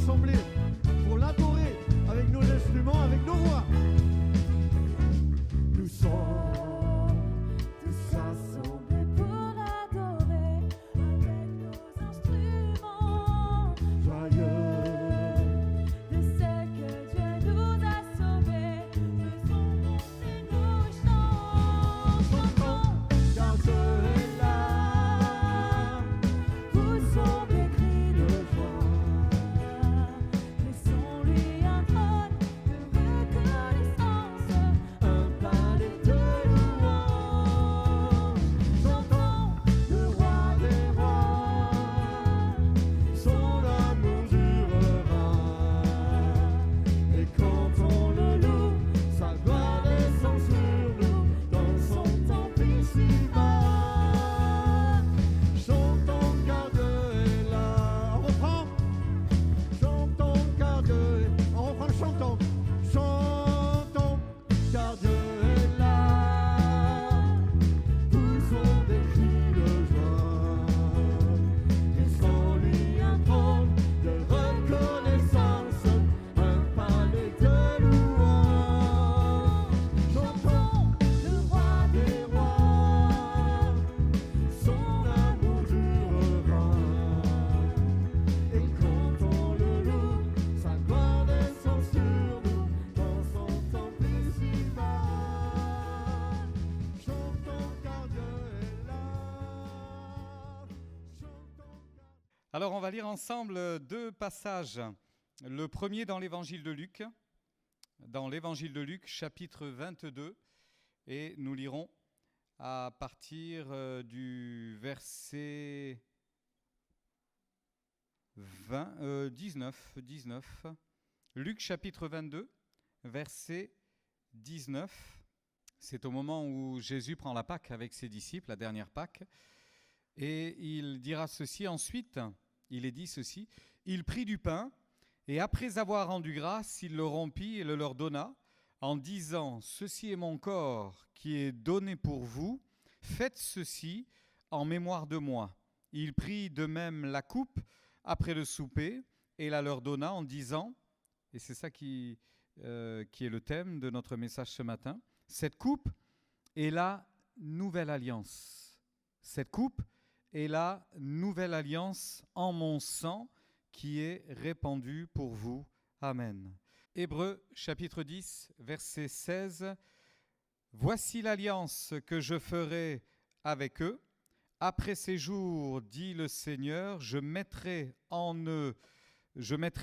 rassemblés pour l'adorer avec nos instruments, avec nos voix. Nous sommes tous assemblés pour l'adorer avec nos instruments. Joyeux de ce que Dieu nous a sauvés, faisons monter nos chants. Chantons, car Dieu est là. Poussons des cris de joie. Laissons-lui un trône de reconnaissance, un palais de louange. Chantons le roi des rois, son amour durera. Et quand on le loue, sa gloire descend sur nous dans son temple ici-bas. Chantons car Dieu est là. On reprend. Chantons car Dieu est... On reprend le chanton. Chantons car Dieu est là. Poussons des cris de joie. Laissons-lui un trône de reconnaissance, un palais de louange. Chantons le roi des rois, son amour durera. Et quand on le loue, sa gloire descend sur nous dans son temple ici-bas. Chantons car Dieu est là. Chantons car... Alors, on va lire ensemble deux passages. Le premier dans l'évangile de Luc, chapitre 22, et nous lirons à partir du verset 19. Luc, chapitre 22, verset 19. C'est au moment où Jésus prend la Pâque avec ses disciples, la dernière Pâque. Et il dira ceci ensuite, il est dit ceci, « Il prit du pain, et après avoir rendu grâce, il le rompit et le leur donna, en disant, « Ceci est mon corps qui est donné pour vous, faites ceci en mémoire de moi. » Il prit de même la coupe après le souper, et la leur donna en disant, et c'est ça qui est le thème de notre message ce matin, « Cette coupe est la nouvelle alliance. Cette coupe est la nouvelle alliance en mon sang qui est répandu pour vous. Amen. » Hébreux chapitre 10, verset 16. « Voici l'alliance que je ferai avec eux. Après ces jours, dit le Seigneur, je mettrai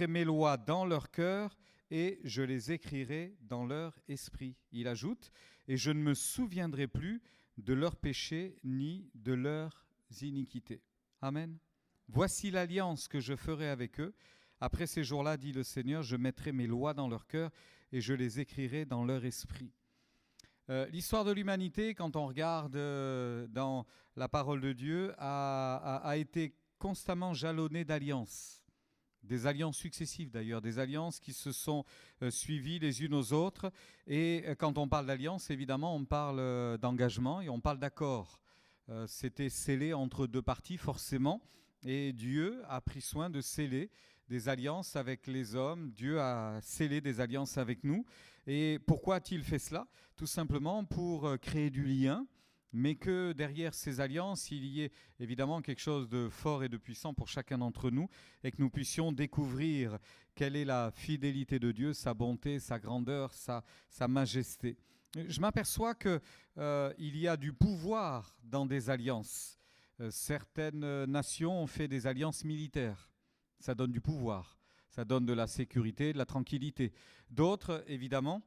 mes lois dans leur cœur et je les écrirai dans leur esprit. » Il ajoute, « Et je ne me souviendrai plus de leurs péchés ni de leurs iniquités. » Amen. Voici l'alliance que je ferai avec eux. Après ces jours-là, dit le Seigneur, je mettrai mes lois dans leur cœur et je les écrirai dans leur esprit. L'histoire de l'humanité, quand on regarde dans la parole de Dieu, a été constamment jalonnée d'alliances. Des alliances successives d'ailleurs, des alliances qui se sont suivies les unes aux autres. Et quand on parle d'alliance, évidemment, on parle d'engagement et on parle d'accord. C'était scellé entre deux parties forcément. Et Dieu a pris soin de sceller des alliances avec les hommes. Dieu a scellé des alliances avec nous. Et pourquoi a-t-il fait cela ? Tout simplement pour créer du lien, mais que derrière ces alliances, il y ait évidemment quelque chose de fort et de puissant pour chacun d'entre nous, et que nous puissions découvrir quelle est la fidélité de Dieu, sa bonté, sa grandeur, sa majesté. Je m'aperçois qu'il y a du pouvoir dans des alliances. Certaines nations ont fait des alliances militaires. Ça donne du pouvoir, ça donne de la sécurité, de la tranquillité. D'autres, évidemment,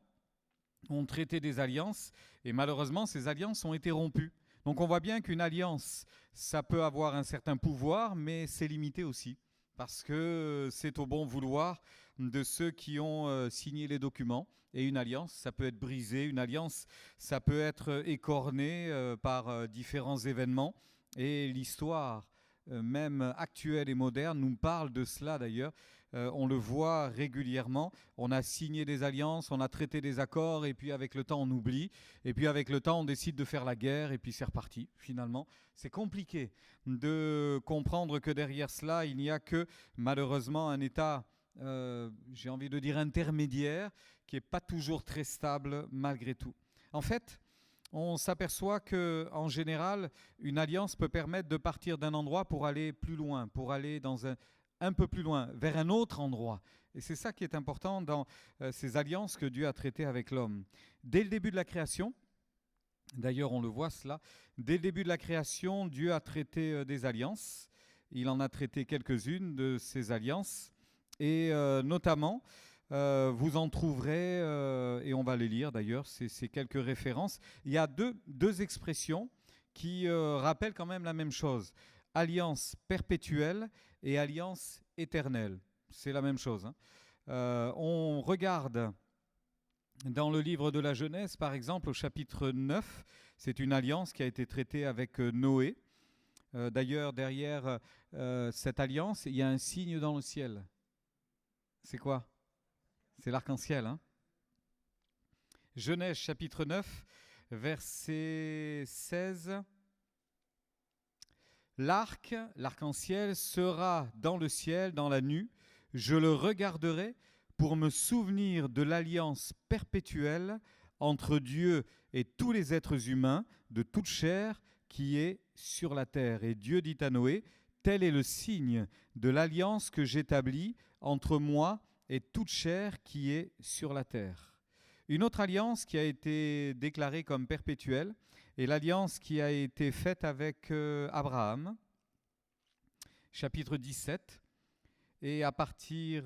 ont traité des alliances et malheureusement, ces alliances ont été rompues. Donc on voit bien qu'une alliance, ça peut avoir un certain pouvoir, mais c'est limité aussi parce que c'est au bon vouloir de ceux qui ont signé les documents. Et une alliance, ça peut être brisé, une alliance, ça peut être écorné par différents événements. Et l'histoire, même actuelle et moderne, nous parle de cela d'ailleurs. On le voit régulièrement. On a signé des alliances, on a traité des accords, et puis avec le temps, on oublie. Et puis avec le temps, on décide de faire la guerre, et puis c'est reparti, finalement. C'est compliqué de comprendre que derrière cela, il n'y a que, malheureusement, un état j'ai envie de dire intermédiaire, qui n'est pas toujours très stable malgré tout. En fait, on s'aperçoit qu'en général, une alliance peut permettre de partir d'un endroit pour aller plus loin, pour aller dans un peu plus loin, vers un autre endroit. Et c'est ça qui est important dans ces alliances que Dieu a traitées avec l'homme. Dès le début de la création, d'ailleurs on le voit cela, dès le début de la création, Dieu a traité des alliances. Il en a traité quelques-unes de ces alliances. Et notamment, vous en trouverez, et on va les lire d'ailleurs, c'est quelques références. Il y a deux expressions qui rappellent quand même la même chose. Alliance perpétuelle et alliance éternelle. C'est la même chose. On regarde dans le livre de la Genèse, par exemple, au chapitre 9, c'est une alliance qui a été traitée avec Noé. D'ailleurs, derrière cette alliance, il y a un signe dans le ciel. C'est quoi ? C'est l'arc-en-ciel. Genèse chapitre 9, verset 16. L'arc-en-ciel sera dans le ciel, dans la nue. Je le regarderai pour me souvenir de l'alliance perpétuelle entre Dieu et tous les êtres humains de toute chair qui est sur la terre. Et Dieu dit à Noé, tel est le signe de l'alliance que j'établis entre moi et toute chair qui est sur la terre. Une autre alliance qui a été déclarée comme perpétuelle est l'alliance qui a été faite avec Abraham, chapitre 17, et à partir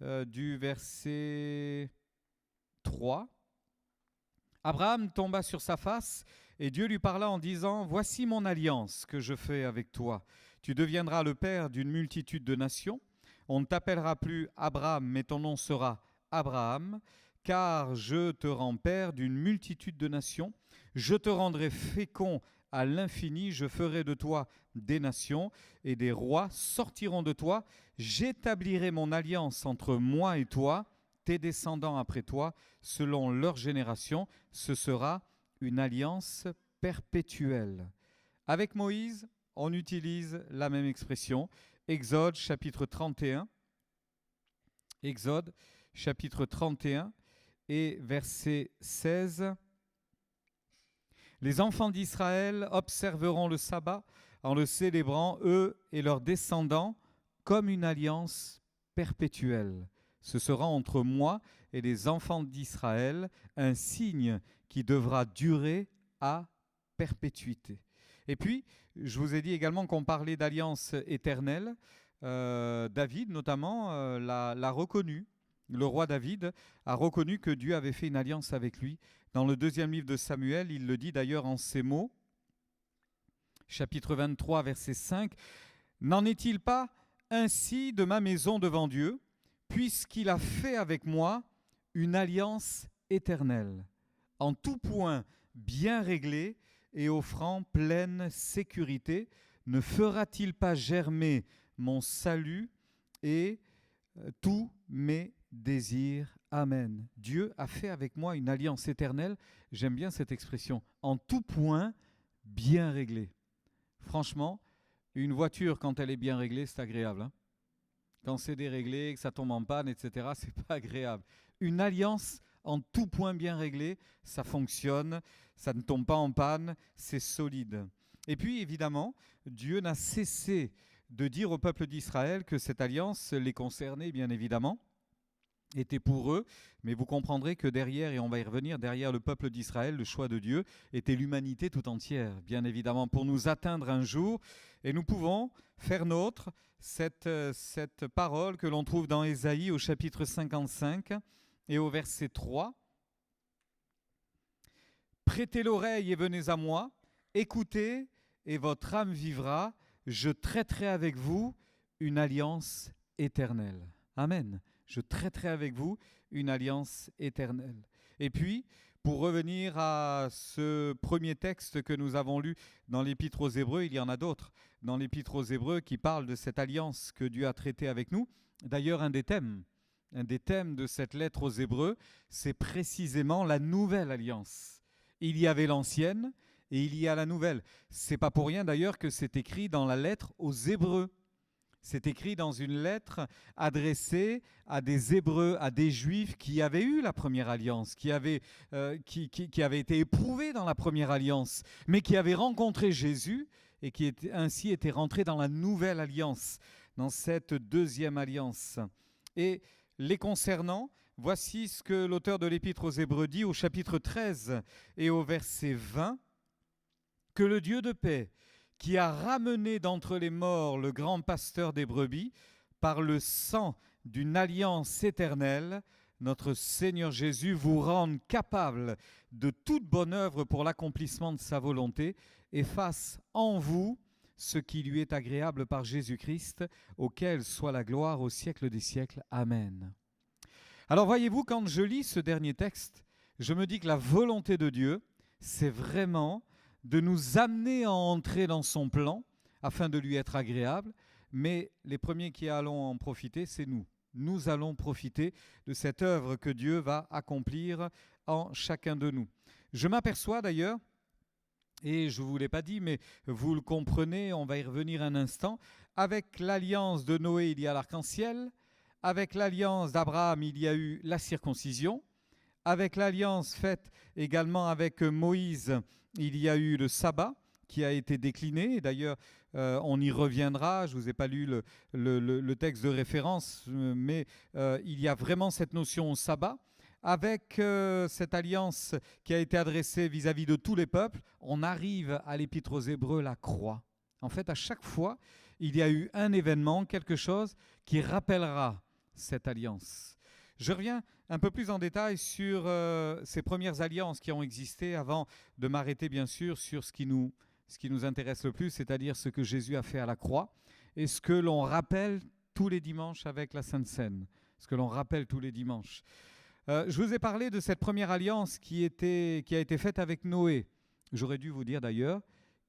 du verset 3, Abraham tomba sur sa face et Dieu lui parla en disant « Voici mon alliance que je fais avec toi. Tu deviendras le père d'une multitude de nations. On ne t'appellera plus Abraham, mais ton nom sera Abraham, car je te rends père d'une multitude de nations. Je te rendrai fécond à l'infini, je ferai de toi des nations, et des rois sortiront de toi. J'établirai mon alliance entre moi et toi, tes descendants après toi, selon leur génération. Ce sera une alliance perpétuelle. » Avec Moïse, on utilise la même expression. Exode chapitre 31. Exode chapitre 31 et verset 16. Les enfants d'Israël observeront le sabbat en le célébrant, eux et leurs descendants, comme une alliance perpétuelle. Ce sera entre moi et les enfants d'Israël un signe qui devra durer à perpétuité. Et puis, je vous ai dit également qu'on parlait d'alliance éternelle. David, notamment, l'a reconnu. Le roi David a reconnu que Dieu avait fait une alliance avec lui. Dans le 2e livre de Samuel, il le dit d'ailleurs en ces mots, chapitre 23, verset 5, « N'en est-il pas ainsi de ma maison devant Dieu, puisqu'il a fait avec moi une alliance éternelle, en tout point bien réglée et offrant pleine sécurité, ne fera-t-il pas germer mon salut et tous mes désirs. Amen. » Dieu a fait avec moi une alliance éternelle. J'aime bien cette expression. En tout point, bien réglée. Franchement, une voiture, quand elle est bien réglée, c'est agréable. Quand c'est déréglé, que ça tombe en panne, etc., c'est pas agréable. Une alliance en tout point bien réglée, ça fonctionne, ça ne tombe pas en panne, c'est solide. Et puis, évidemment, Dieu n'a cessé de dire au peuple d'Israël que cette alliance les concernait, bien évidemment, était pour eux, mais vous comprendrez que derrière, et on va y revenir, derrière le peuple d'Israël, le choix de Dieu était l'humanité tout entière, bien évidemment, pour nous atteindre un jour. Et nous pouvons faire nôtre cette parole que l'on trouve dans Ésaïe au chapitre 55 et au verset 3. « Prêtez l'oreille et venez à moi, écoutez et votre âme vivra, je traiterai avec vous une alliance éternelle. » Amen. Je traiterai avec vous une alliance éternelle. Et puis, pour revenir à ce premier texte que nous avons lu dans l'Épître aux Hébreux, il y en a d'autres dans l'Épître aux Hébreux qui parlent de cette alliance que Dieu a traitée avec nous. D'ailleurs, un des thèmes de cette lettre aux Hébreux, c'est précisément la nouvelle alliance. Il y avait l'ancienne et il y a la nouvelle. C'est pas pour rien d'ailleurs que c'est écrit dans la lettre aux Hébreux. C'est écrit dans une lettre adressée à des Hébreux, à des Juifs qui avaient eu la première alliance, qui avaient été éprouvés dans la première alliance, mais qui avaient rencontré Jésus et qui ainsi étaient rentrés dans la nouvelle alliance, dans cette deuxième alliance. Et les concernant, voici ce que l'auteur de l'Épître aux Hébreux dit au chapitre 13 et au verset 20, « Que le Dieu de paix, qui a ramené d'entre les morts le grand pasteur des brebis, par le sang d'une alliance éternelle, notre Seigneur Jésus vous rende capable de toute bonne œuvre pour l'accomplissement de sa volonté et fasse en vous ce qui lui est agréable par Jésus-Christ, auquel soit la gloire au siècle des siècles. Amen. » Alors voyez-vous, quand je lis ce dernier texte, je me dis que la volonté de Dieu, c'est vraiment de nous amener à entrer dans son plan afin de lui être agréable, mais les premiers qui allons en profiter, c'est nous. Nous allons profiter de cette œuvre que Dieu va accomplir en chacun de nous. Je m'aperçois d'ailleurs, et je ne vous l'ai pas dit, mais vous le comprenez, on va y revenir un instant, avec l'alliance de Noé, il y a l'arc-en-ciel, avec l'alliance d'Abraham, il y a eu la circoncision, avec l'alliance faite également avec Moïse, il y a eu le sabbat qui a été décliné. Et d'ailleurs, on y reviendra. Je ne vous ai pas lu le texte de référence, mais il y a vraiment cette notion au sabbat. Avec cette alliance qui a été adressée vis-à-vis de tous les peuples, on arrive à l'Épître aux Hébreux, la croix. En fait, à chaque fois, il y a eu un événement, quelque chose qui rappellera cette alliance. Je reviens un peu plus en détail sur ces premières alliances qui ont existé avant de m'arrêter bien sûr sur ce qui nous intéresse le plus, c'est-à-dire ce que Jésus a fait à la croix et ce que l'on rappelle tous les dimanches avec la Sainte Seine, ce que l'on rappelle tous les dimanches. Je vous ai parlé de cette première alliance qui a été faite avec Noé. J'aurais dû vous dire d'ailleurs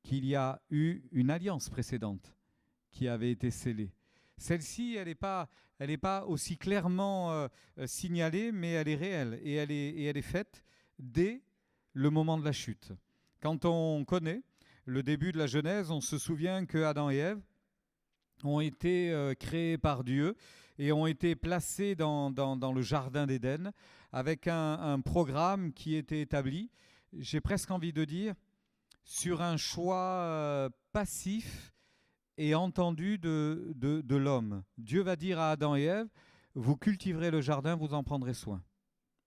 qu'il y a eu une alliance précédente qui avait été scellée. Celle-ci, elle n'est pas aussi clairement signalée, mais elle est réelle et elle est faite dès le moment de la chute. Quand on connaît le début de la Genèse, on se souvient que Adam et Ève ont été créés par Dieu et ont été placés dans le jardin d'Éden avec un programme qui était établi, j'ai presque envie de dire, sur un choix passif et entendu de l'homme. Dieu va dire à Adam et Ève, vous cultiverez le jardin, vous en prendrez soin.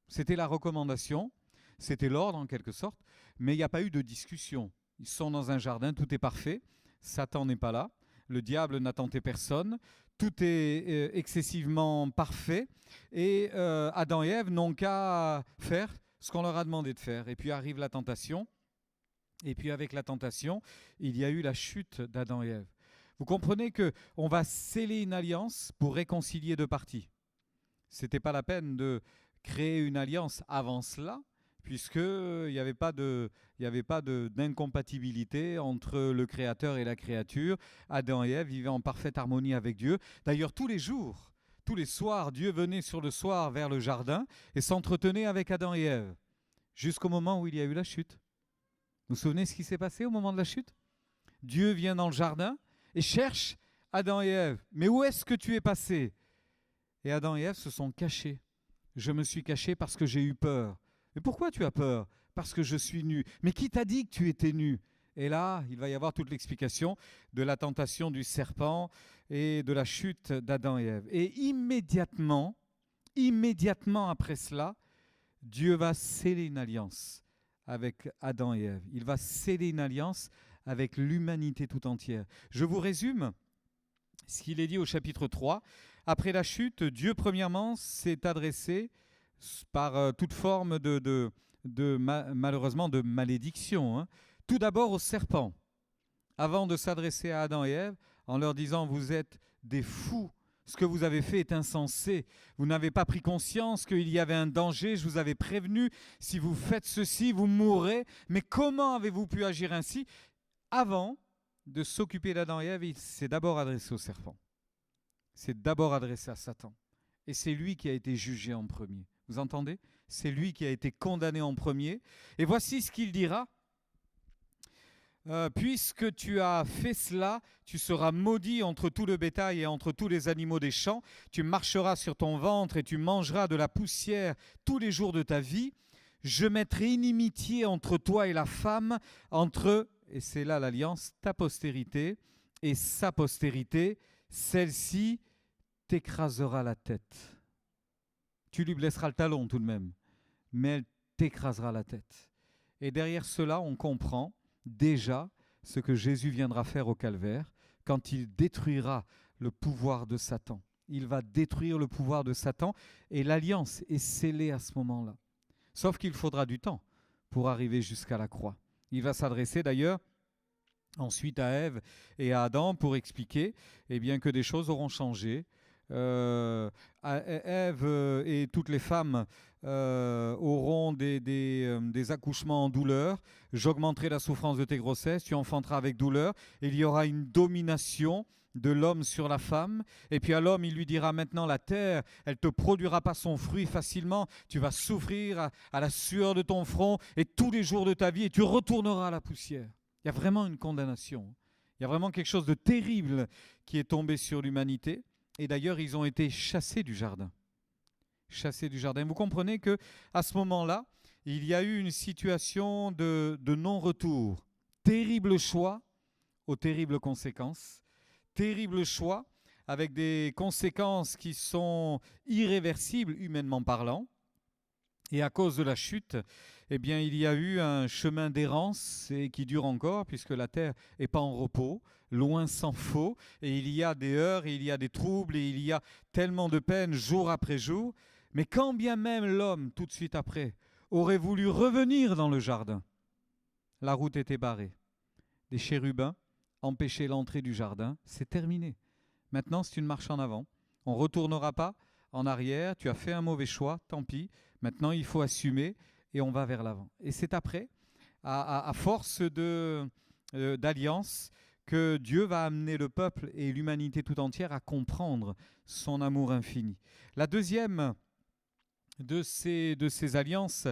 C'était la recommandation, c'était l'ordre en quelque sorte, mais il n'y a pas eu de discussion. Ils sont dans un jardin, tout est parfait, Satan n'est pas là, le diable n'a tenté personne, tout est excessivement parfait et Adam et Ève n'ont qu'à faire ce qu'on leur a demandé de faire. Et puis arrive la tentation, et puis avec la tentation, il y a eu la chute d'Adam et Ève. Vous comprenez qu'on va sceller une alliance pour réconcilier deux parties. Ce n'était pas la peine de créer une alliance avant cela, puisqu'il n'y avait pas d'incompatibilité entre le Créateur et la créature. Adam et Ève vivaient en parfaite harmonie avec Dieu. D'ailleurs, tous les jours, tous les soirs, Dieu venait sur le soir vers le jardin et s'entretenait avec Adam et Ève, jusqu'au moment où il y a eu la chute. Vous vous souvenez ce qui s'est passé au moment de la chute? Dieu vient dans le jardin et cherche Adam et Ève. Mais où est-ce que tu es passé? Et Adam et Ève se sont cachés. Je me suis caché parce que j'ai eu peur. Mais pourquoi tu as peur? Parce que je suis nu. Mais qui t'a dit que tu étais nu? Et là, il va y avoir toute l'explication de la tentation du serpent et de la chute d'Adam et Ève. Et immédiatement après cela, Dieu va sceller une alliance avec Adam et Ève. Il va sceller une alliance avec l'humanité tout entière. Je vous résume ce qu'il est dit au chapitre 3. Après la chute, Dieu, premièrement, s'est adressé par toute forme malheureusement de malédiction. Tout d'abord au serpent, avant de s'adresser à Adam et Ève en leur disant « Vous êtes des fous, ce que vous avez fait est insensé. Vous n'avez pas pris conscience qu'il y avait un danger, je vous avais prévenu, si vous faites ceci, vous mourrez. Mais comment avez-vous pu agir ainsi ?» Avant de s'occuper d'Adam et Ève, il s'est d'abord adressé au serpent. C'est d'abord adressé à Satan. Et c'est lui qui a été jugé en premier. Vous entendez? C'est lui qui a été condamné en premier. Et voici ce qu'il dira puisque tu as fait cela, tu seras maudit entre tout le bétail et entre tous les animaux des champs. Tu marcheras sur ton ventre et tu mangeras de la poussière tous les jours de ta vie. Je mettrai inimitié entre toi et la femme, entre, et c'est là l'alliance, ta postérité et sa postérité. Celle-ci t'écrasera la tête. Tu lui blesseras le talon tout de même, mais elle t'écrasera la tête. Et derrière cela, on comprend déjà ce que Jésus viendra faire au calvaire quand il détruira le pouvoir de Satan. Il va détruire le pouvoir de Satan et l'alliance est scellée à ce moment-là. Sauf qu'il faudra du temps pour arriver jusqu'à la croix. Il va s'adresser d'ailleurs ensuite à Ève et à Adam pour expliquer que des choses auront changé. Ève et toutes les femmes auront des accouchements en douleur. J'augmenterai la souffrance de tes grossesses, tu enfanteras avec douleur. Il y aura une domination de l'homme sur la femme. Et puis à l'homme, il lui dira maintenant la terre, elle ne te produira pas son fruit facilement. Tu vas souffrir à la sueur de ton front et tous les jours de ta vie et tu retourneras à la poussière. Il y a vraiment une condamnation. Il y a vraiment quelque chose de terrible qui est tombé sur l'humanité. Et d'ailleurs, ils ont été chassés du jardin. Chassés du jardin. Vous comprenez qu'à ce moment-là, il y a eu une situation de non-retour. Terrible choix aux terribles conséquences. Terrible choix avec des conséquences qui sont irréversibles, humainement parlant. Et à cause de la chute, il y a eu un chemin d'errance et qui dure encore puisque la terre n'est pas en repos. Loin s'en faut, et il y a des heurts, et il y a des troubles, et il y a tellement de peines jour après jour. Mais quand bien même l'homme, tout de suite après, aurait voulu revenir dans le jardin, la route était barrée. Des chérubins empêchaient l'entrée du jardin, c'est terminé. Maintenant, c'est une marche en avant. On ne retournera pas en arrière, tu as fait un mauvais choix, tant pis. Maintenant, il faut assumer, et on va vers l'avant. Et c'est après, à force d'alliance, que Dieu va amener le peuple et l'humanité tout entière à comprendre son amour infini. La deuxième de ces alliances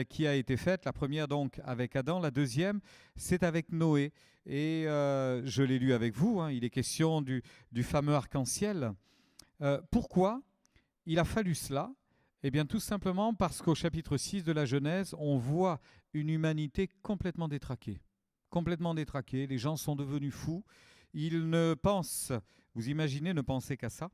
qui a été faite, la première donc avec Adam, la deuxième c'est avec Noé. Et je l'ai lu avec vous, il est question du fameux arc-en-ciel. Pourquoi il a fallu cela ? Eh bien tout simplement parce qu'au chapitre 6 de la Genèse, on voit une humanité complètement détraquée. Complètement détraqués, les gens sont devenus fous, ils ne pensent, vous imaginez, ne penser qu'à ça.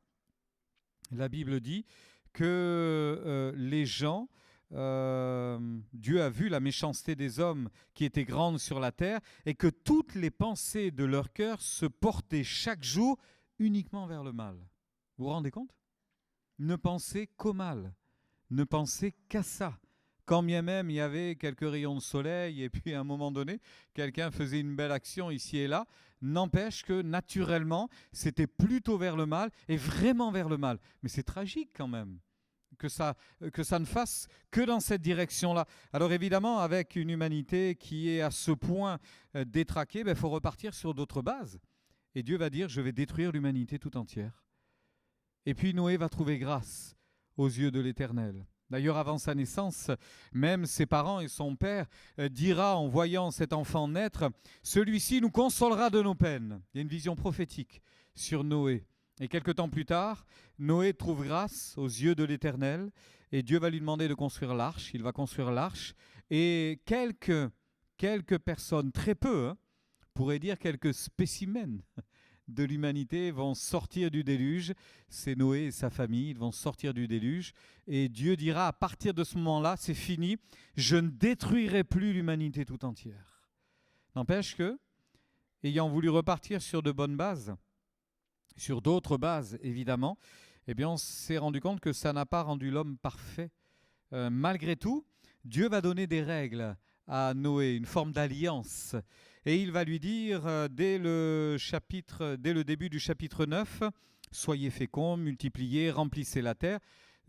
La Bible dit que les gens, Dieu a vu la méchanceté des hommes qui était grande sur la terre et que toutes les pensées de leur cœur se portaient chaque jour uniquement vers le mal. Vous vous rendez compte ? Ne pensez qu'au mal, ne pensez qu'à ça. Quand bien même il y avait quelques rayons de soleil et puis à un moment donné, quelqu'un faisait une belle action ici et là, n'empêche que naturellement, c'était plutôt vers le mal et vraiment vers le mal. Mais c'est tragique quand même que ça ne fasse que dans cette direction-là. Alors évidemment, avec une humanité qui est à ce point détraquée, il faut repartir sur d'autres bases. Et Dieu va dire, je vais détruire l'humanité tout entière. Et puis Noé va trouver grâce aux yeux de l'Éternel. D'ailleurs, avant sa naissance, même ses parents et son père dira en voyant cet enfant naître, « Celui-ci nous consolera de nos peines ». Il y a une vision prophétique sur Noé. Et quelque temps plus tard, Noé trouve grâce aux yeux de l'Éternel et Dieu va lui demander de construire l'arche. Il va construire l'arche et quelques personnes, très peu, pourraient dire quelques spécimens de l'humanité vont sortir du déluge. C'est Noé et sa famille, ils vont sortir du déluge. Et Dieu dira, à partir de ce moment-là, c'est fini, je ne détruirai plus l'humanité tout entière. N'empêche que, ayant voulu repartir sur de bonnes bases, sur d'autres bases évidemment, on s'est rendu compte que ça n'a pas rendu l'homme parfait. Malgré tout, Dieu va donner des règles à Noé, une forme d'alliance. Et il va lui dire, dès le début du chapitre 9, « Soyez féconds, multipliez, remplissez la terre ».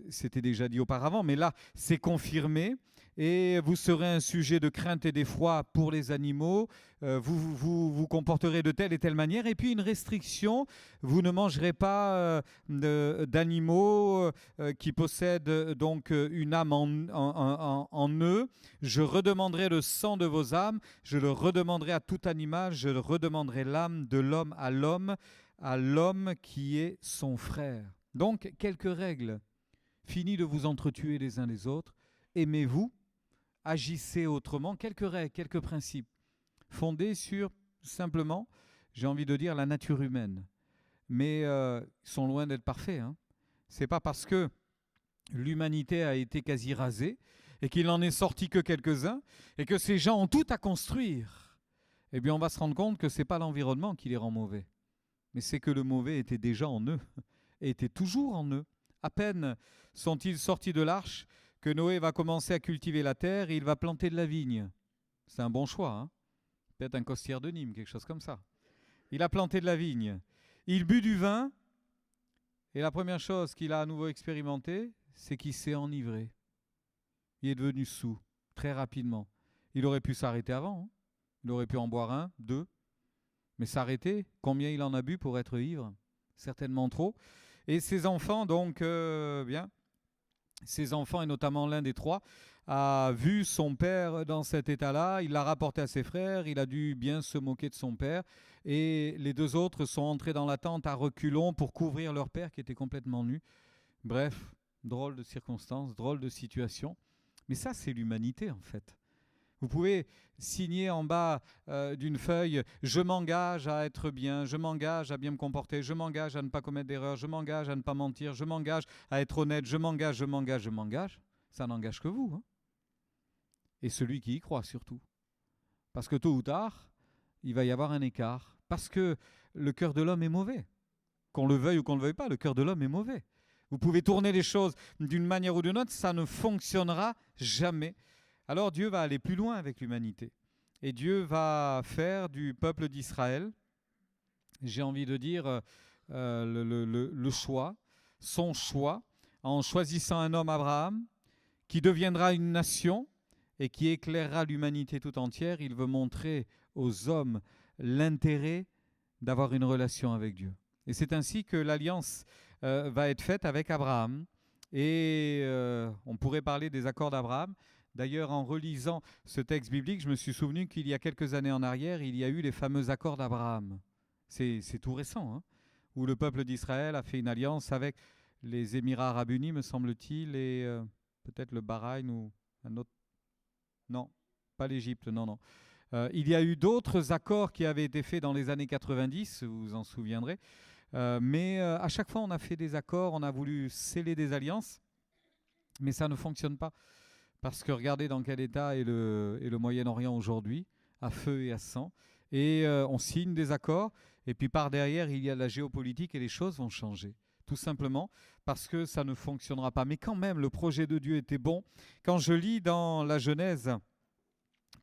C'était déjà dit auparavant, mais là, c'est confirmé. et vous serez un sujet de crainte et d'effroi pour les animaux, vous comporterez de telle et telle manière, et puis une restriction, vous ne mangerez pas d'animaux qui possèdent donc une âme en eux. Je redemanderai le sang de vos âmes, je le redemanderai à tout animal, je le redemanderai l'âme de l'homme à l'homme qui est son frère. Donc, quelques règles. Fini de vous entretuer les uns les autres. Aimez-vous, agissez autrement. Quelques règles, quelques principes fondés sur, simplement, j'ai envie de dire, la nature humaine. Mais ils sont loin d'être parfaits. Ce n'est pas parce que l'humanité a été quasi rasée et qu'il n'en est sorti que quelques-uns et que ces gens ont tout à construire. Eh bien, on va se rendre compte que ce n'est pas l'environnement qui les rend mauvais, mais c'est que le mauvais était déjà en eux et était toujours en eux. À peine sont-ils sortis de l'arche que Noé va commencer à cultiver la terre et il va planter de la vigne. C'est un bon choix, peut-être un costière de Nîmes, quelque chose comme ça. Il a planté de la vigne. Il but du vin et la première chose qu'il a à nouveau expérimenté, c'est qu'il s'est enivré. Il est devenu saoul très rapidement. Il aurait pu s'arrêter avant. Il aurait pu en boire un, deux. Mais s'arrêter, combien il en a bu pour être ivre? Certainement trop. Et ses enfants, donc, ses enfants, et notamment l'un des trois, a vu son père dans cet état-là. Il l'a rapporté à ses frères. Il a dû bien se moquer de son père. Et les deux autres sont entrés dans la tente à reculons pour couvrir leur père qui était complètement nu. Bref, drôle de circonstances, drôle de situation. Mais ça, c'est l'humanité, en fait. Vous pouvez signer en bas d'une feuille « Je m'engage à être bien, je m'engage à bien me comporter, je m'engage à ne pas commettre d'erreurs, je m'engage à ne pas mentir, je m'engage à être honnête, je m'engage, je m'engage, je m'engage ». Ça n'engage que vous. Et celui qui y croit surtout. Parce que tôt ou tard, il va y avoir un écart. Parce que le cœur de l'homme est mauvais. Qu'on le veuille ou qu'on ne le veuille pas, le cœur de l'homme est mauvais. Vous pouvez tourner les choses d'une manière ou d'une autre, ça ne fonctionnera jamais. Alors Dieu va aller plus loin avec l'humanité. Et Dieu va faire du peuple d'Israël, j'ai envie de dire, le choix, son choix, en choisissant un homme, Abraham, qui deviendra une nation et qui éclairera l'humanité tout entière. Il veut montrer aux hommes l'intérêt d'avoir une relation avec Dieu. Et c'est ainsi que l'alliance va être faite avec Abraham. Et on pourrait parler des accords d'Abraham. D'ailleurs, en relisant ce texte biblique, je me suis souvenu qu'il y a quelques années en arrière, il y a eu les fameux accords d'Abraham. C'est tout récent, où le peuple d'Israël a fait une alliance avec les Émirats arabes unis, me semble-t-il, et peut-être le Bahreïn ou un autre. Non, pas l'Égypte, non. Il y a eu d'autres accords qui avaient été faits dans les années 90, vous vous en souviendrez. Mais à chaque fois, on a fait des accords, on a voulu sceller des alliances, mais ça ne fonctionne pas. Parce que regardez dans quel état est le Moyen-Orient aujourd'hui, à feu et à sang. Et on signe des accords, et puis par derrière, il y a la géopolitique et les choses vont changer. Tout simplement parce que ça ne fonctionnera pas. Mais quand même, le projet de Dieu était bon. Quand je lis dans la Genèse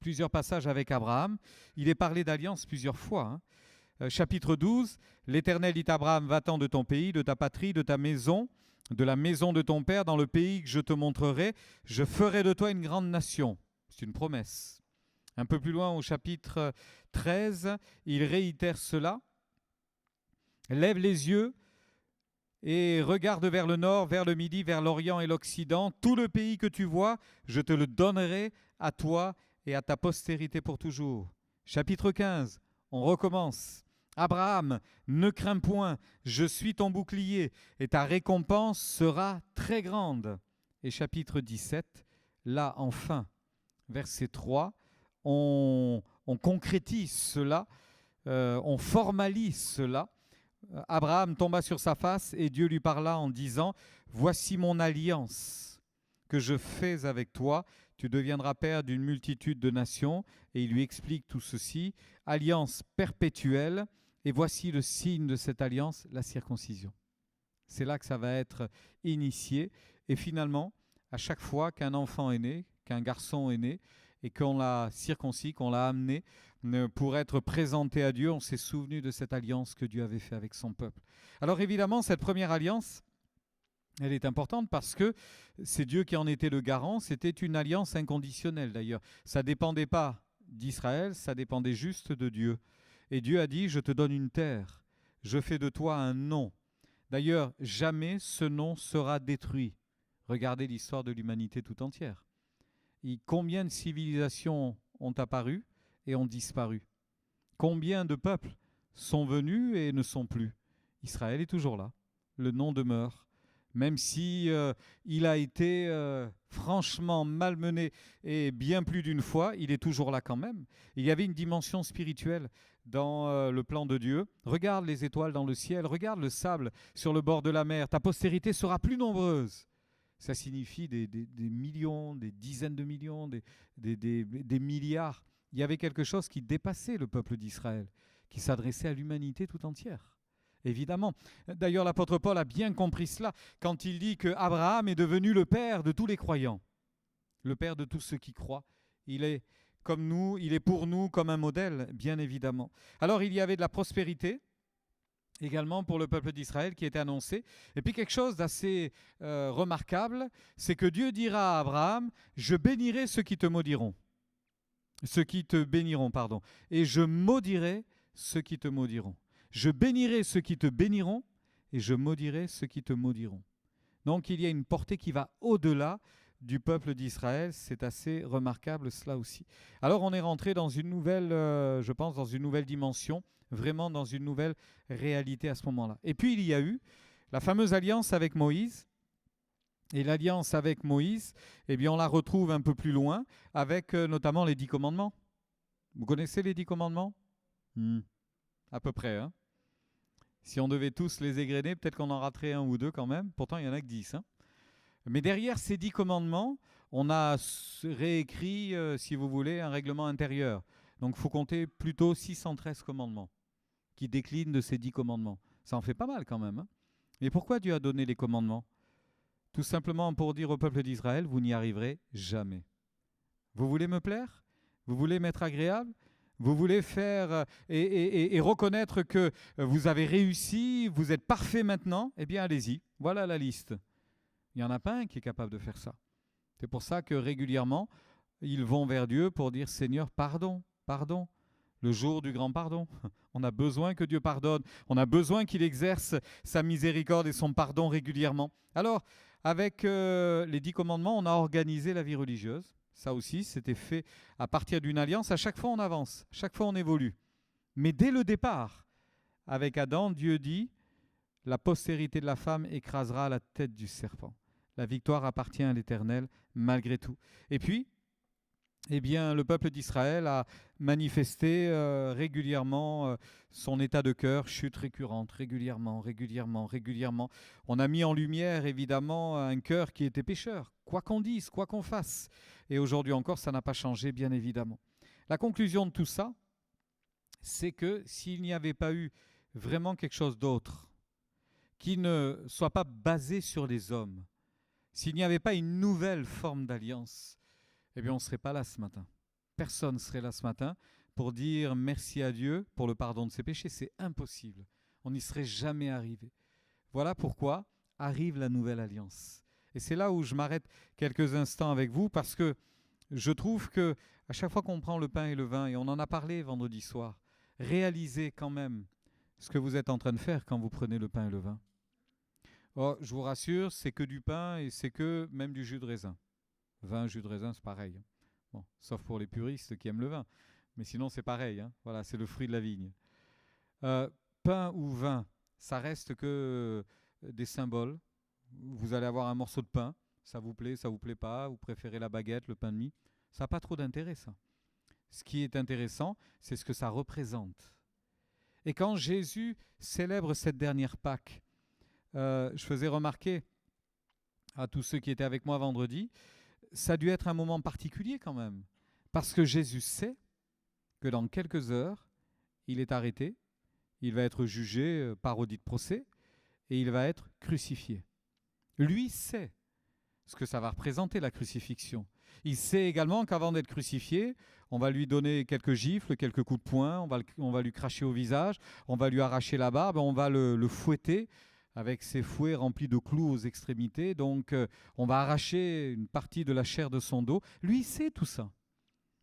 plusieurs passages avec Abraham, il est parlé d'alliance plusieurs fois. Chapitre 12, l'Éternel dit à Abraham, va-t'en de ton pays, de ta patrie, de ta maison, de la maison de ton père, dans le pays que je te montrerai, je ferai de toi une grande nation. C'est une promesse. Un peu plus loin, au chapitre 13, il réitère cela. Lève les yeux et regarde vers le nord, vers le midi, vers l'orient et l'occident. Tout le pays que tu vois, je te le donnerai à toi et à ta postérité pour toujours. Chapitre 15, on recommence. Abraham, ne crains point, je suis ton bouclier, et ta récompense sera très grande. Et chapitre 17, là enfin, verset 3, on concrétise cela, on formalise cela. Abraham tomba sur sa face et Dieu lui parla en disant, voici mon alliance que je fais avec toi, tu deviendras père d'une multitude de nations. Et il lui explique tout ceci, alliance perpétuelle. Et voici le signe de cette alliance, la circoncision. C'est là que ça va être initié. Et finalement, à chaque fois qu'un enfant est né, qu'un garçon est né, et qu'on l'a circoncis, qu'on l'a amené pour être présenté à Dieu, on s'est souvenu de cette alliance que Dieu avait faite avec son peuple. Alors évidemment, cette première alliance, Elle est importante parce que c'est Dieu qui en était le garant. C'était une alliance inconditionnelle d'ailleurs. Ça ne dépendait pas d'Israël, ça dépendait juste de Dieu. Et Dieu a dit, je te donne une terre, je fais de toi un nom. D'ailleurs, jamais ce nom sera détruit. Regardez l'histoire de l'humanité tout entière. Et combien de civilisations ont apparu et ont disparu? Combien de peuples sont venus et ne sont plus? Israël est toujours là. Le nom demeure. Même si il a été franchement malmené et bien plus d'une fois, il est toujours là quand même. Il y avait une dimension spirituelle dans le plan de Dieu. Regarde les étoiles dans le ciel, regarde le sable sur le bord de la mer. Ta postérité sera plus nombreuse. Ça signifie des millions, des dizaines de millions, des milliards. Il y avait quelque chose qui dépassait le peuple d'Israël, qui s'adressait à l'humanité tout entière. Évidemment. D'ailleurs, l'apôtre Paul a bien compris cela quand il dit qu'Abraham est devenu le père de tous les croyants, le père de tous ceux qui croient. Il est comme nous, il est pour nous comme un modèle, bien évidemment. Alors, il y avait de la prospérité également pour le peuple d'Israël qui était annoncé. Et puis quelque chose d'assez remarquable, c'est que Dieu dira à Abraham, je bénirai ceux qui te maudiront. Ceux qui te béniront, pardon. Et je maudirai ceux qui te maudiront. Je bénirai ceux qui te béniront et je maudirai ceux qui te maudiront. Donc il y a une portée qui va au-delà du peuple d'Israël. C'est assez remarquable cela aussi. Alors on est rentré dans une nouvelle, je pense, dans une nouvelle dimension, vraiment dans une nouvelle réalité à ce moment-là. Et puis il y a eu la fameuse alliance avec Moïse. Et l'alliance avec Moïse, eh bien on la retrouve un peu plus loin avec notamment les 10 commandements. Vous connaissez les 10 commandements ? À peu près, hein. Si on devait tous les égrener, peut-être qu'on en raterait un ou deux quand même. Pourtant, il n'y en a que 10. Hein. Mais derrière ces 10 commandements, on a réécrit, si vous voulez, un règlement intérieur. Donc, il faut compter plutôt 613 commandements qui déclinent de ces 10 commandements. Ça en fait pas mal quand même. Hein. Mais pourquoi Dieu a donné les commandements? Tout simplement pour dire au peuple d'Israël, vous n'y arriverez jamais. Vous voulez me plaire? Vous voulez m'être agréable? Vous voulez faire et reconnaître que vous avez réussi, vous êtes parfait maintenant? Eh bien, allez-y. Voilà la liste. Il n'y en a pas un qui est capable de faire ça. C'est pour ça que régulièrement, ils vont vers Dieu pour dire « Seigneur, pardon, pardon ». Le jour du grand pardon. On a besoin que Dieu pardonne. On a besoin qu'il exerce sa miséricorde et son pardon régulièrement. Alors, avec les 10 commandements, on a organisé la vie religieuse. Ça aussi, c'était fait à partir d'une alliance. À chaque fois, on avance. À chaque fois, on évolue. Mais dès le départ, avec Adam, Dieu dit « La postérité de la femme écrasera la tête du serpent. La victoire appartient à l'Éternel, malgré tout. » Et puis, eh bien, le peuple d'Israël a manifesté régulièrement son état de cœur, chute récurrente, régulièrement. On a mis en lumière, évidemment, un cœur qui était pécheur, quoi qu'on dise, quoi qu'on fasse. Et aujourd'hui encore, ça n'a pas changé, bien évidemment. La conclusion de tout ça, c'est que s'il n'y avait pas eu vraiment quelque chose d'autre, qui ne soit pas basé sur les hommes, s'il n'y avait pas une nouvelle forme d'alliance, eh bien on ne serait pas là ce matin. Personne ne serait là ce matin pour dire merci à Dieu pour le pardon de ses péchés. C'est impossible. On n'y serait jamais arrivé. Voilà pourquoi arrive la nouvelle alliance. Et c'est là où je m'arrête quelques instants avec vous parce que je trouve que à chaque fois qu'on prend le pain et le vin, et on en a parlé vendredi soir, réalisez quand même ce que vous êtes en train de faire quand vous prenez le pain et le vin. Oh, je vous rassure, c'est que du pain et c'est que même du jus de raisin. Vin, jus de raisin, c'est pareil. Bon, sauf pour les puristes qui aiment le vin. Mais sinon, c'est pareil. Hein. Voilà, c'est le fruit de la vigne. Pain ou vin, ça reste que des symboles. Vous allez avoir un morceau de pain. Ça vous plaît pas. Vous préférez la baguette, le pain de mie. Ça n'a pas trop d'intérêt, ça. Ce qui est intéressant, c'est ce que ça représente. Et quand Jésus célèbre cette dernière Pâque, je faisais remarquer à tous ceux qui étaient avec moi vendredi, ça a dû être un moment particulier quand même. Parce que Jésus sait que dans quelques heures, il est arrêté, il va être jugé par audit de procès et il va être crucifié. Lui sait ce que ça va représenter la crucifixion. Il sait également qu'avant d'être crucifié, on va lui donner quelques gifles, quelques coups de poing, on va lui cracher au visage, on va lui arracher la barbe, on va le fouetter avec ses fouets remplis de clous aux extrémités. Donc, on va arracher une partie de la chair de son dos. Lui, il sait tout ça.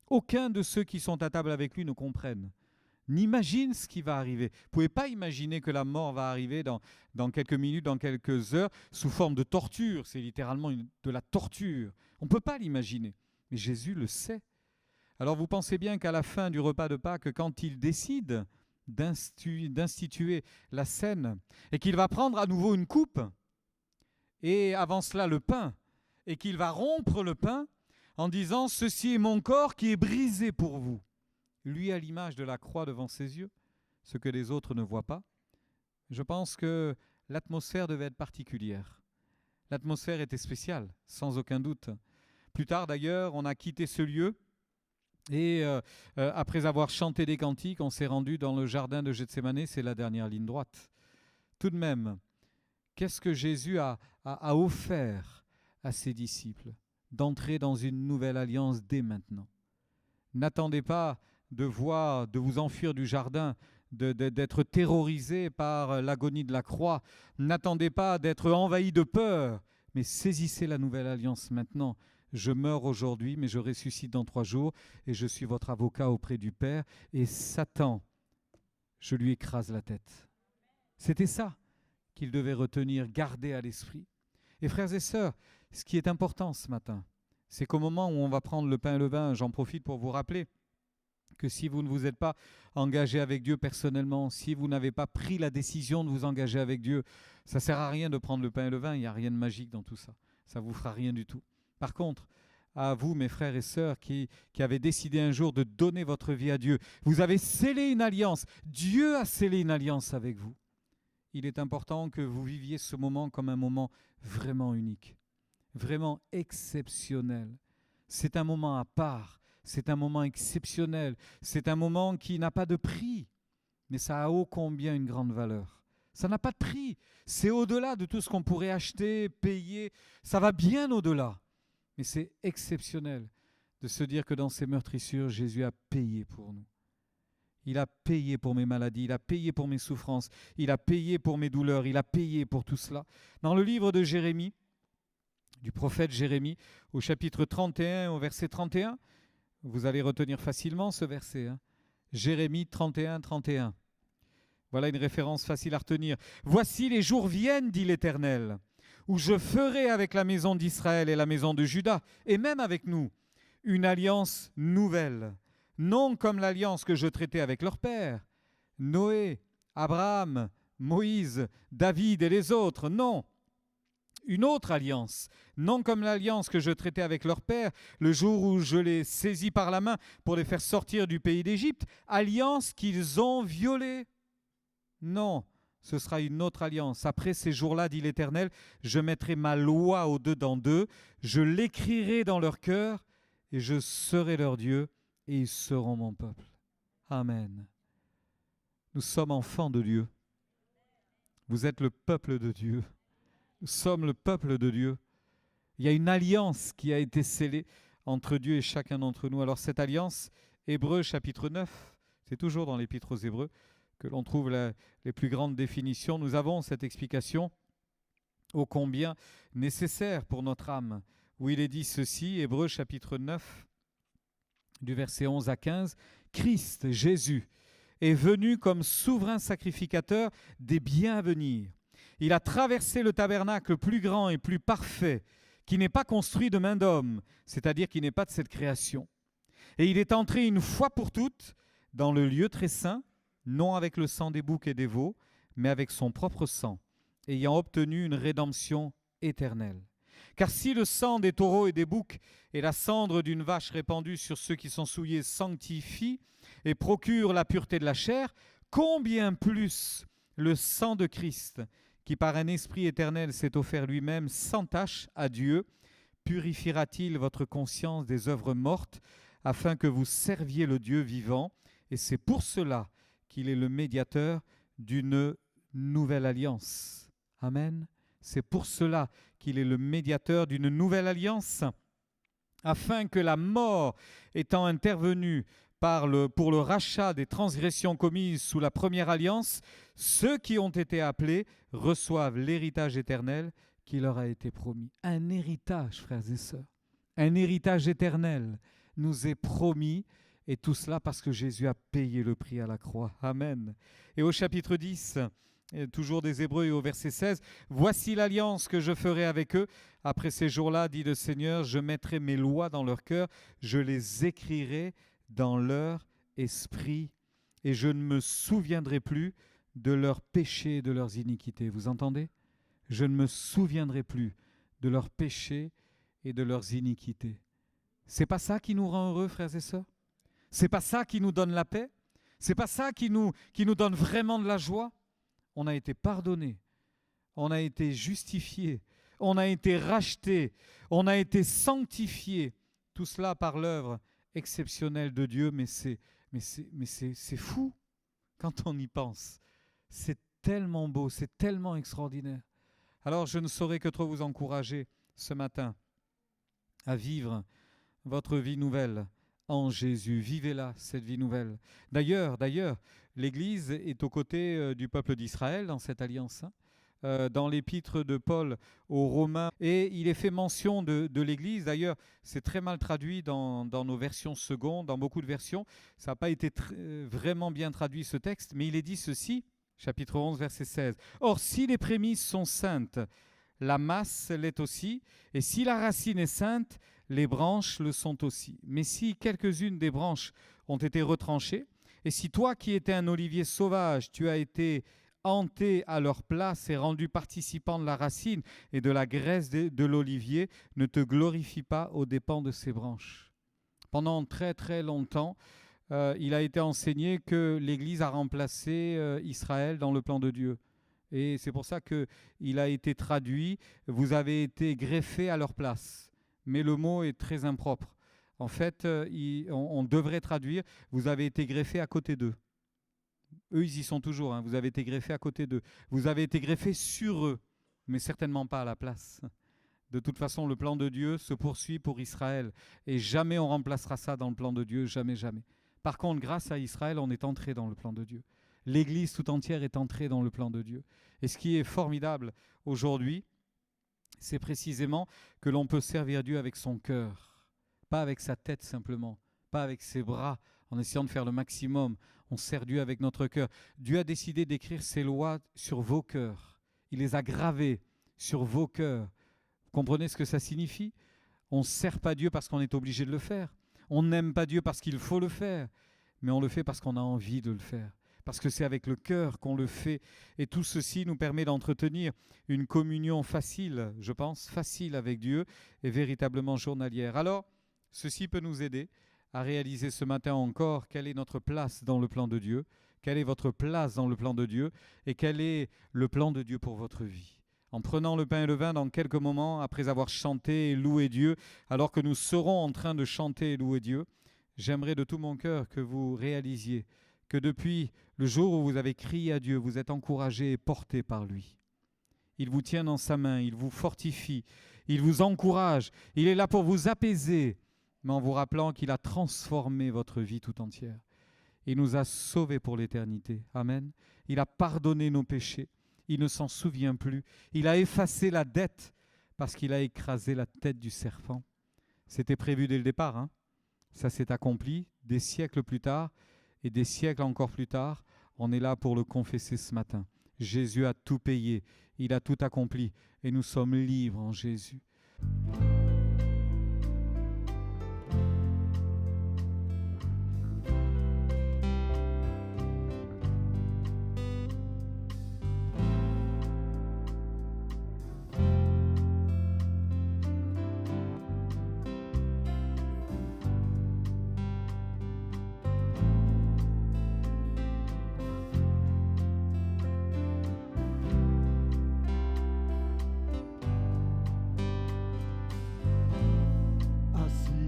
Aucun de ceux qui sont à table avec lui ne comprennent. N'imagine ce qui va arriver. Vous ne pouvez pas imaginer que la mort va arriver dans quelques minutes, dans quelques heures, sous forme de torture. C'est littéralement de la torture. On ne peut pas l'imaginer. Mais Jésus le sait. Alors vous pensez bien qu'à la fin du repas de Pâques, quand il décide d'instituer la scène, et qu'il va prendre à nouveau une coupe, et avant cela le pain, et qu'il va rompre le pain en disant « Ceci est mon corps qui est brisé pour vous ». Lui à l'image de la croix devant ses yeux, ce que les autres ne voient pas. Je pense que l'atmosphère devait être particulière. L'atmosphère était spéciale, sans aucun doute. Plus tard d'ailleurs, on a quitté ce lieu et après avoir chanté des cantiques, on s'est rendu dans le jardin de Gethsémanée, c'est la dernière ligne droite. Tout de même, qu'est-ce que Jésus a offert à ses disciples? D'entrer dans une nouvelle alliance dès maintenant. N'attendez pas de vous enfuir du jardin, d'être terrorisé par l'agonie de la croix. N'attendez pas d'être envahi de peur, mais saisissez la nouvelle alliance maintenant. Je meurs aujourd'hui, mais je ressuscite dans 3 jours, et je suis votre avocat auprès du Père. Et Satan, je lui écrase la tête. C'était ça qu'il devait retenir, garder à l'esprit. Et frères et sœurs, ce qui est important ce matin, c'est qu'au moment où on va prendre le pain et le vin, j'en profite pour vous rappeler que si vous ne vous êtes pas engagé avec Dieu personnellement, si vous n'avez pas pris la décision de vous engager avec Dieu, ça ne sert à rien de prendre le pain et le vin, il n'y a rien de magique dans tout ça. Ça ne vous fera rien du tout. Par contre, à vous, mes frères et sœurs, qui avez décidé un jour de donner votre vie à Dieu, vous avez scellé une alliance. Dieu a scellé une alliance avec vous. Il est important que vous viviez ce moment comme un moment vraiment unique, vraiment exceptionnel. C'est un moment à part. C'est un moment exceptionnel, c'est un moment qui n'a pas de prix, mais ça a ô combien une grande valeur. Ça n'a pas de prix, c'est au-delà de tout ce qu'on pourrait acheter, payer, ça va bien au-delà. Mais c'est exceptionnel de se dire que dans ces meurtrissures, Jésus a payé pour nous. Il a payé pour mes maladies, il a payé pour mes souffrances, il a payé pour mes douleurs, il a payé pour tout cela. Dans le livre de Jérémie, du prophète Jérémie, au chapitre 31, au verset 31, vous allez retenir facilement ce verset, hein. Jérémie 31, 31. Voilà une référence facile à retenir. « Voici les jours viennent, dit l'Éternel, où je ferai avec la maison d'Israël et la maison de Juda, et même avec nous, une alliance nouvelle, non comme l'alliance que je traitais avec leur père, Noé, Abraham, Moïse, David et les autres, non. Une autre alliance, non comme l'alliance que je traitais avec leur père le jour où je les saisis par la main pour les faire sortir du pays d'Égypte, alliance qu'ils ont violée. Non, ce sera une autre alliance. Après ces jours-là, dit l'Éternel, je mettrai ma loi au-dedans d'eux, je l'écrirai dans leur cœur, et je serai leur Dieu, et ils seront mon peuple. Amen. Nous sommes enfants de Dieu. Vous êtes le peuple de Dieu. Nous sommes le peuple de Dieu. Il y a une alliance qui a été scellée entre Dieu et chacun d'entre nous. Alors cette alliance, Hébreux chapitre 9, c'est toujours dans l'Épître aux Hébreux que l'on trouve les plus grandes définitions. Nous avons cette explication ô combien nécessaire pour notre âme, où il est dit ceci, Hébreux chapitre 9, du verset 11 à 15, « Christ, Jésus, est venu comme souverain sacrificateur des biens à venir. Il a traversé le tabernacle plus grand et plus parfait, qui n'est pas construit de main d'homme, c'est-à-dire qui n'est pas de cette création. Et il est entré une fois pour toutes dans le lieu très saint, non avec le sang des boucs et des veaux, mais avec son propre sang, ayant obtenu une rédemption éternelle. Car si le sang des taureaux et des boucs et la cendre d'une vache répandue sur ceux qui sont souillés sanctifient et procurent la pureté de la chair, combien plus le sang de Christ, qui par un esprit éternel s'est offert lui-même sans tache à Dieu, purifiera-t-il votre conscience des œuvres mortes, afin que vous serviez le Dieu vivant. Et c'est pour cela qu'il est le médiateur d'une nouvelle alliance. Amen. C'est pour cela qu'il est le médiateur d'une nouvelle alliance, afin que la mort étant intervenue pour le rachat des transgressions commises sous la première alliance, ceux qui ont été appelés reçoivent l'héritage éternel qui leur a été promis. Un héritage, frères et sœurs, un héritage éternel nous est promis, et tout cela parce que Jésus a payé le prix à la croix. Amen. Et au chapitre 10, toujours des Hébreux et au verset 16, « Voici l'alliance que je ferai avec eux. Après ces jours-là, dit le Seigneur, je mettrai mes lois dans leur cœur, je les écrirai dans leur esprit, et je ne me souviendrai plus de leurs péchés et de leurs iniquités. » Vous entendez ? Je ne me souviendrai plus de leurs péchés et de leurs iniquités. C'est pas ça qui nous rend heureux, frères et sœurs? C'est pas ça qui nous donne la paix? C'est pas ça qui nous donne vraiment de la joie? On a été pardonné, on a été justifié, on a été racheté, on a été sanctifié. Tout cela par l'œuvre exceptionnelle de Dieu, mais c'est fou quand on y pense. C'est tellement beau, c'est tellement extraordinaire. Alors je ne saurais que trop vous encourager ce matin à vivre votre vie nouvelle en Jésus. Vivez-la, cette vie nouvelle. D'ailleurs, l'Église est aux côtés du peuple d'Israël dans cette alliance. Dans l'épître de Paul aux Romains, et il est fait mention de l'Église. D'ailleurs, c'est très mal traduit dans nos versions secondes, dans beaucoup de versions. Ça n'a pas été vraiment bien traduit, ce texte, mais il est dit ceci, chapitre 11, verset 16. « Or, si les prémices sont saintes, la masse l'est aussi, et si la racine est sainte, les branches le sont aussi. Mais si quelques-unes des branches ont été retranchées, et si toi qui étais un olivier sauvage, tu as été hanté à leur place et rendu participant de la racine et de la graisse de l'olivier, ne te glorifie pas aux dépens de ces branches. » Pendant très très longtemps, il a été enseigné que l'Église a remplacé Israël dans le plan de Dieu. Et c'est pour ça qu'il a été traduit « Vous avez été greffés à leur place ». Mais le mot est très impropre. En fait, on devrait traduire « Vous avez été greffés à côté d'eux ». Eux, ils y sont toujours. Vous avez été greffés à côté d'eux. Vous avez été greffés sur eux, mais certainement pas à la place. De toute façon, le plan de Dieu se poursuit pour Israël. Et jamais on remplacera ça dans le plan de Dieu. Jamais, jamais. Par contre, grâce à Israël, on est entré dans le plan de Dieu. L'Église tout entière est entrée dans le plan de Dieu. Et ce qui est formidable aujourd'hui, c'est précisément que l'on peut servir Dieu avec son cœur. Pas avec sa tête simplement. Pas avec ses bras, en essayant de faire le maximum. On sert Dieu avec notre cœur. Dieu a décidé d'écrire ses lois sur vos cœurs. Il les a gravées sur vos cœurs. Vous comprenez ce que ça signifie? On ne sert pas Dieu parce qu'on est obligé de le faire. On n'aime pas Dieu parce qu'il faut le faire. Mais on le fait parce qu'on a envie de le faire. Parce que c'est avec le cœur qu'on le fait. Et tout ceci nous permet d'entretenir une communion facile, je pense, facile avec Dieu et véritablement journalière. Alors, ceci peut nous aider à réaliser ce matin encore quelle est notre place dans le plan de Dieu, quelle est votre place dans le plan de Dieu et quel est le plan de Dieu pour votre vie. En prenant le pain et le vin dans quelques moments, après avoir chanté et loué Dieu, alors que nous serons en train de chanter et louer Dieu, j'aimerais de tout mon cœur que vous réalisiez que depuis le jour où vous avez crié à Dieu, vous êtes encouragé et porté par lui. Il vous tient dans sa main, il vous fortifie, il vous encourage, il est là pour vous apaiser, mais en vous rappelant qu'il a transformé votre vie tout entière. Il nous a sauvés pour l'éternité. Amen. Il a pardonné nos péchés. Il ne s'en souvient plus. Il a effacé la dette parce qu'il a écrasé la tête du serpent. C'était prévu dès le départ. Hein. Ça s'est accompli des siècles plus tard et des siècles encore plus tard. On est là pour le confesser ce matin. Jésus a tout payé. Il a tout accompli et nous sommes libres en Jésus.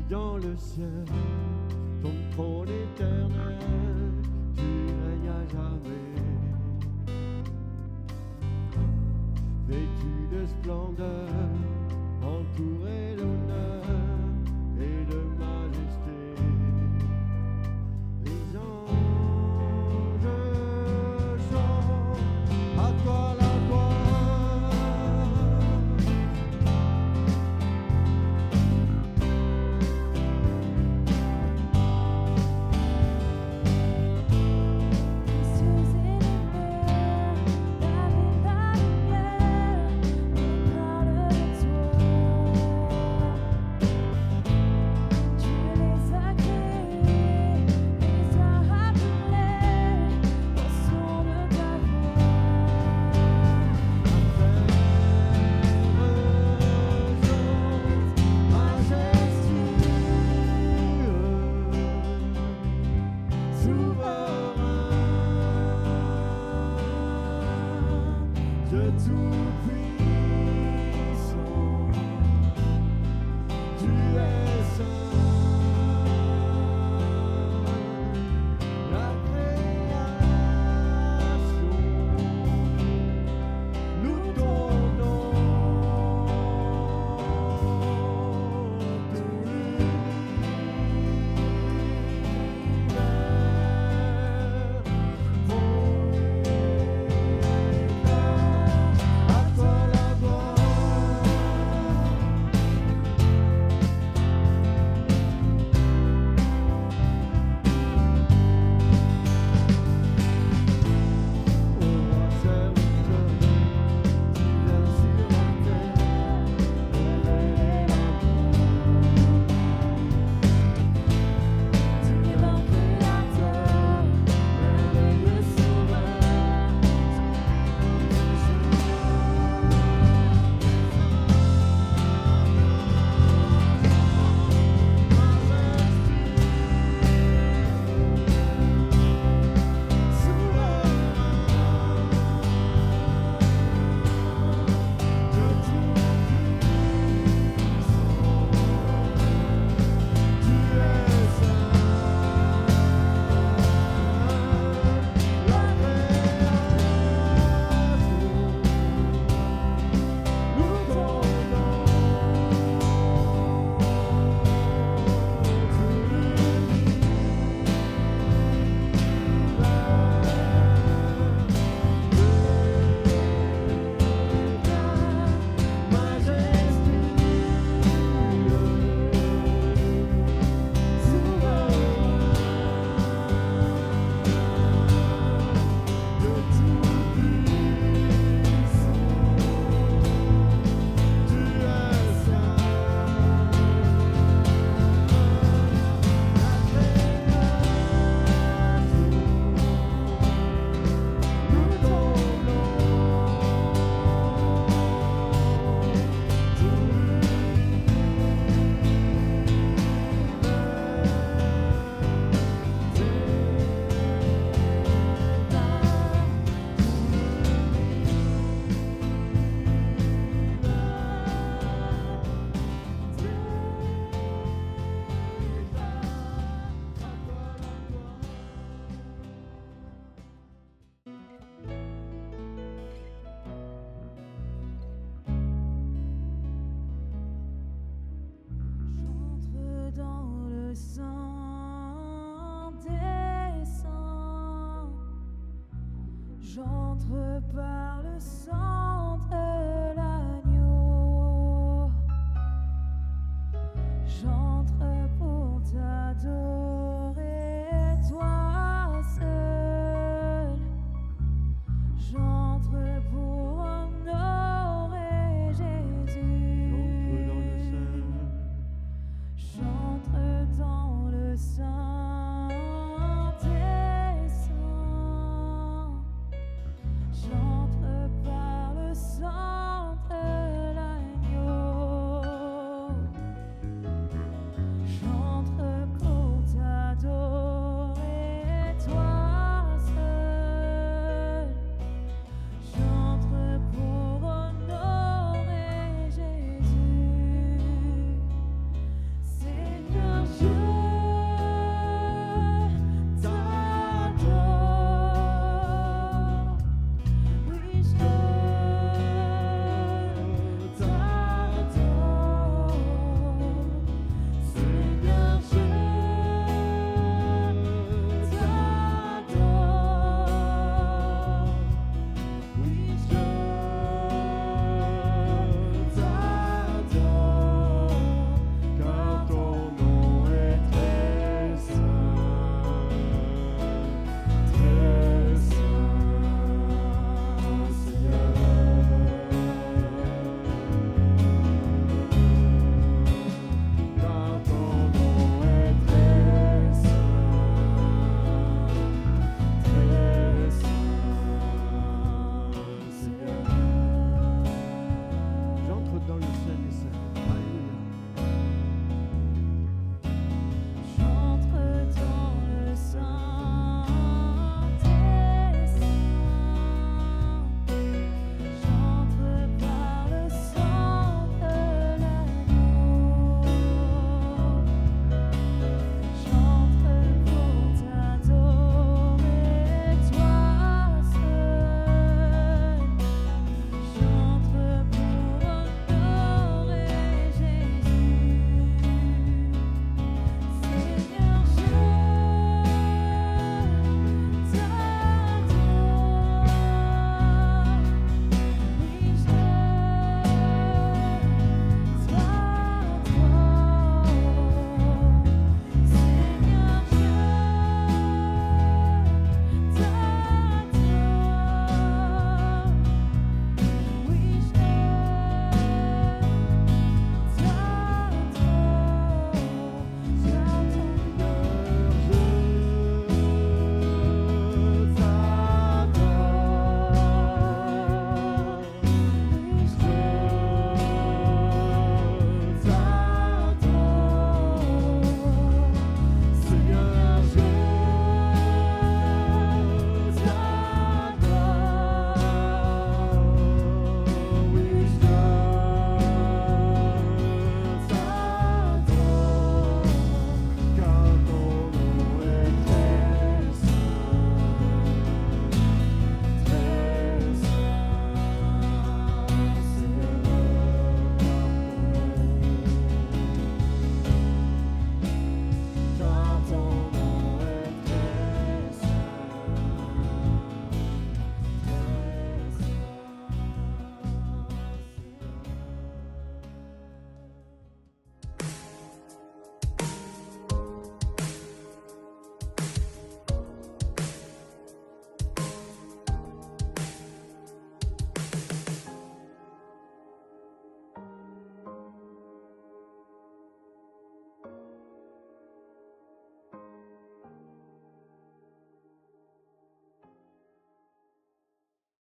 Dans le ciel, ton trône éternel, tu règnes à jamais. Vêtu de splendeur, entouré d'honneur et de majesté, J'entre par le sang de l'agneau. J'entre pour t'adorer.